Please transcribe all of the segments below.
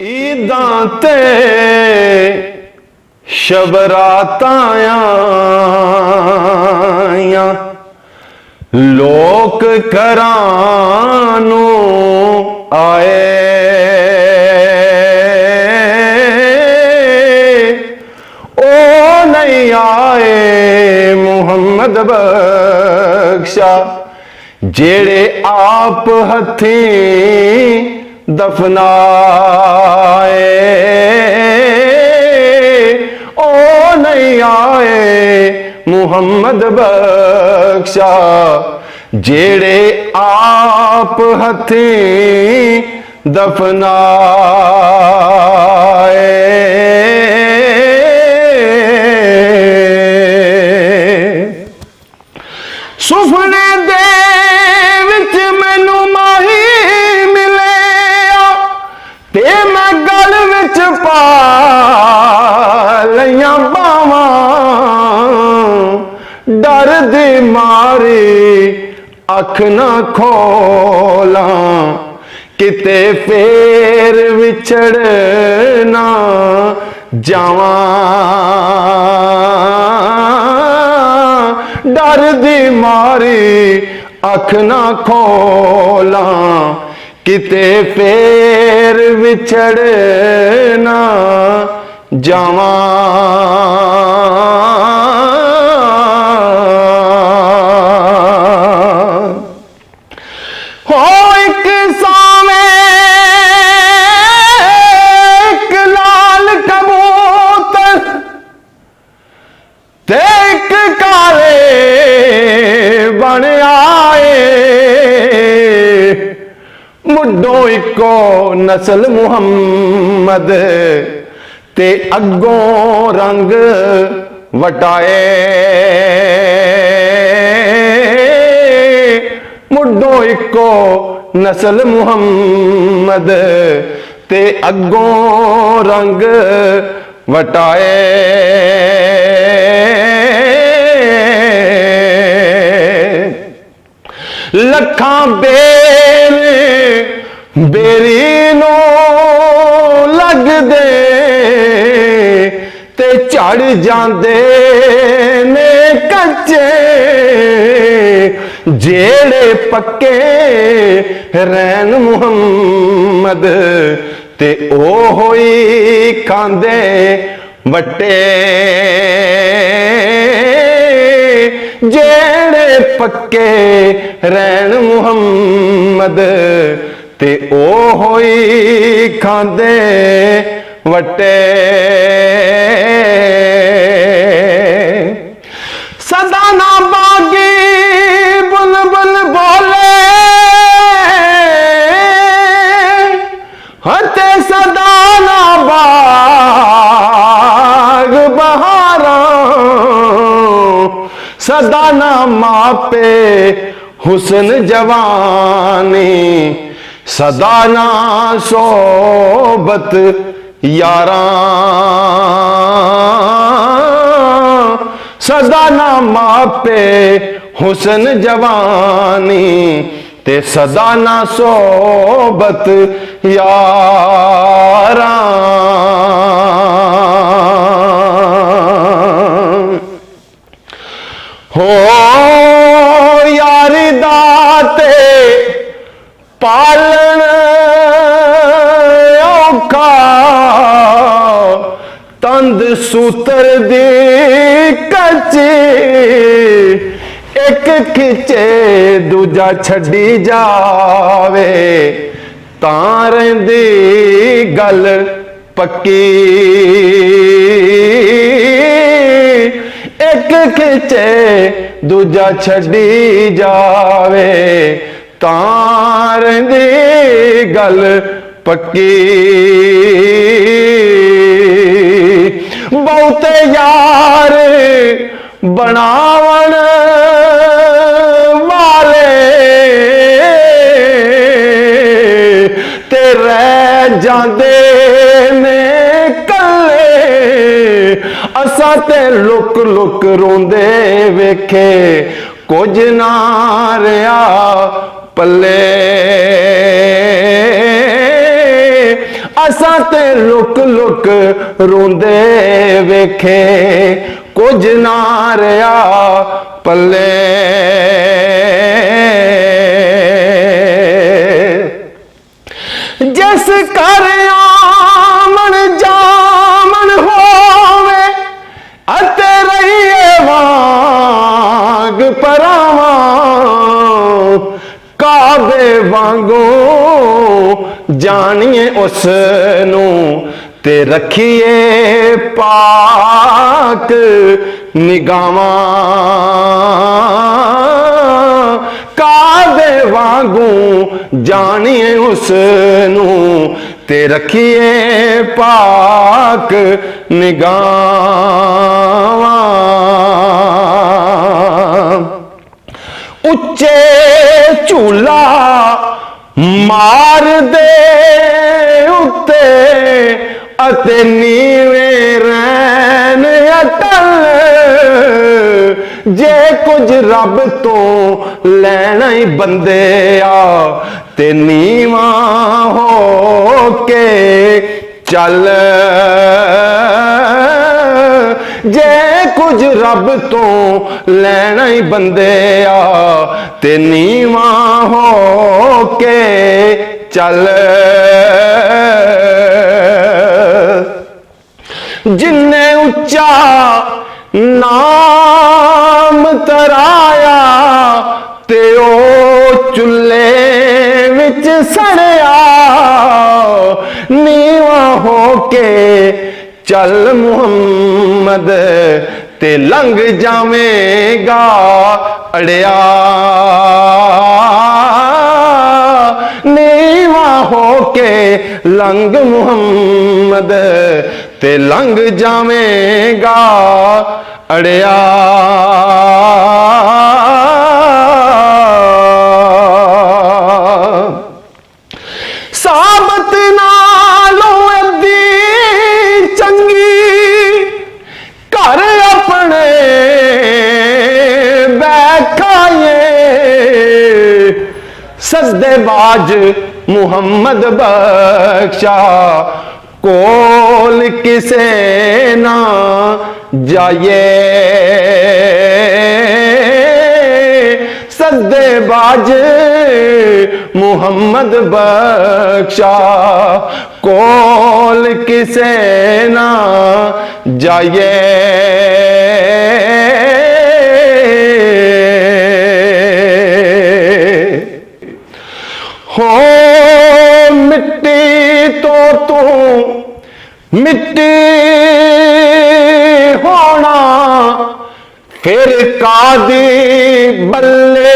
ईदां ते शबरातां आईयां, लोक घरां नूं आए, ओ नहीं आए मुहम्मद बख्शा, जेड़े आप हथीं दफनाए। ओ नहीं आए मुहम्मद बख्शा, जेड़े आप हथीं दफनाए। सुफने दे विच मैनू माही मिले, ते मैं गल विच पा लईयां बावां, डर दी मारी अख ना खोलां, किते फेर विछड़ ना जावां। डर दी मारी अख ना खोलां, किते फेर विछड़ ना जावां। हो एक सावें एक लाल कबूतर, ते एक काले बन आए, मुड्डों इको नस्ल मुहम्मद, ते अगों रंग वटाए। मुड्डों इको नस्ल मुहम्मद, ते अगों रंग वटाए। लखां बेर बेरी नू लगदे, ते झड़ जांदे ने कच्चे, जेड़े पक्के रैन मुहम्मद, ते ओ होई खांदे वट्टे। जेड़े पक्के रैन मुहम्मद, ते ओ होई खांदे वट्टे। सदा ना बागी बुलबुल बोले, हते सदा ना बाग बहारां, सदा ना मापे हुस्न जवानी, सदा ना सोबत यारां, सदा ना मापे हुस्न जवानी, ते सदा ना सोबत यारां। हो यारी दाते पालन औखा, तंद सूतर दी कच्ची, एक खिचे दूजा छड़ी जावे, तां रहिंदी गल पक्की। एक खिचे दूजा छड़ी जावे, तां रहिंदी गल पक्की। बहुते यार बनावन वाले, ते रह जांदे ने कल्ले, असां ते लुक लुक रोंदे वेखे, कुछ ना रहा पल्ले। असां ते लुक लुक रोंदे वेखे कुछ ना रहा पल्ले जिस कर आमन जामन होवे अते रहिए वांग परावा काबे वांगो जानिए उसनू ते रखिए पाक निगावां काबे वांगू जानिए उसनू ते रखिए पाक निगावां उच्चे झूला मार दे उत्ते अते नीवे रैन अटल जे कुछ रब तो लैना ही बंदे आ ते नीवा हो के चल जे कुछ रब तो लैना ही बंदे आ ते नीवा हो के चल जिन्ने उच्चा नाम तराया ते ओ चुल्हे विच सड़या नीवा हो के चल मुहम्मद ते लंघ जावेगा अड़िया नीवा हो के लंघ मुहम्मद ते लंघ जावेगा अड़िया साबत नालों अद्धी चंगी घर अपने बैठाए सद्देबाज मुहम्मद बख्शा कोल किसे ना जाए सद्देबाज मुहम्मद बख्शा कोल किसे ना जाए हो मिट्टी तो तू मिट्टी होना फिर कादी बल्ले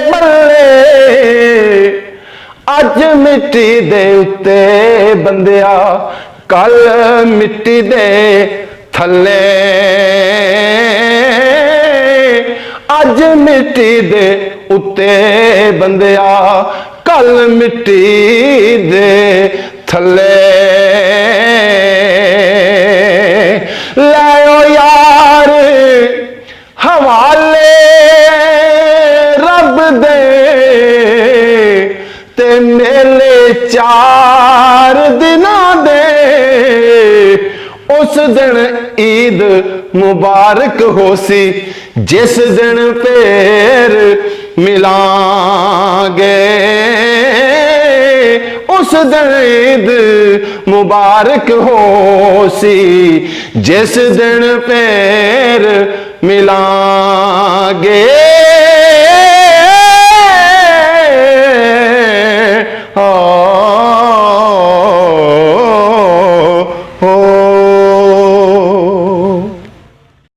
बल्ले अज मिट्टी दे उत्ते बंदिया कल मिट्टी दे थले अज मिट्टी दे उत्ते बंदिया कल मिट्टी दे थले लाओ यार हवाले रब दे ते मेले 4 दिना दे उस दिन ईद मुबारक होसी जिस दिन फिर मिलांगे उस दिन ईद मुबारक होसी जिस दिन फिर मिलांगे